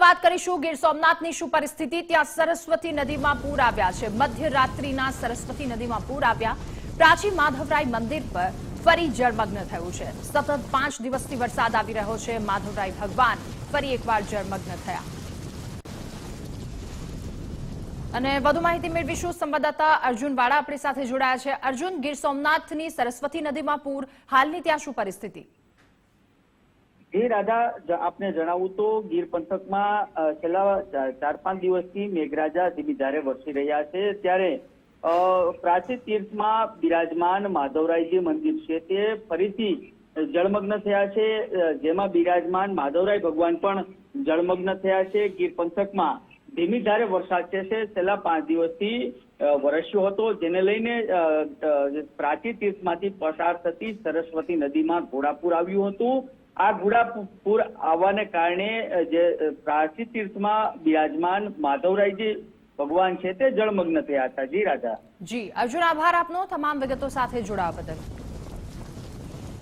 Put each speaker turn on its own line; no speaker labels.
વાત કરીશું ગીર સોમનાથની શું પરિસ્થિતિ ત્યાં સરસ્વતી નદીમાં પૂર આવ્યા છે મધ્યરાત્રિના સરસ્વતી નદીમાં પૂર આવ્યા પ્રાચી માધવરાય મંદિર પર ફરી જળમગ્ન થયું છે સતત 5 દિવસથી વરસાદ આવી રહ્યો છે માધવરાય ભગવાન ફરી એકવાર જળમગ્ન થયા અને વધુ માહિતી મેળવીશું સંવાદદાતા અર્જુન વાડા આપણી સાથે જોડાયા છે અર્જુન ગીર સોમનાથની સરસ્વતી નદીમાં પૂર હાલની ત્યાં શું પરિસ્થિતિ
રાધા આપને જણાવું તો ગીર પંથકમાં છેલ્લા 4-5 દિવસથી મેઘરાજા ધીમી ધારે વરસી રહ્યા છે ત્યારે પ્રાચી તીર્થમાં બિરાજમાન માધવરાયજી મંદિર છે તે ફરીથી જળમગ્ન થયા છે જેમાં બિરાજમાન માધવરાય ભગવાન પણ જળમગ્ન થયા છે ગીર પંથકમાં ધીમી ધારે વરસાદ છે છેલ્લા 5 દિવસથી વરસ્યો હતો જેને લઈને પ્રાચી તીર્થમાંથી પસાર થતી સરસ્વતી નદીમાં ઘોડાપૂર આવ્યું હતું આ ઘોડાપૂર આવવાને કારણે જે પ્રાચી તીર્થમાં બિરાજમાન માધવરાયજી ભગવાન છે તે જળમગ્ન થયા હતા જી રાજા
જી અર્જુન આભાર આપનો તમામ વિગતો સાથે જોડાવા બદલ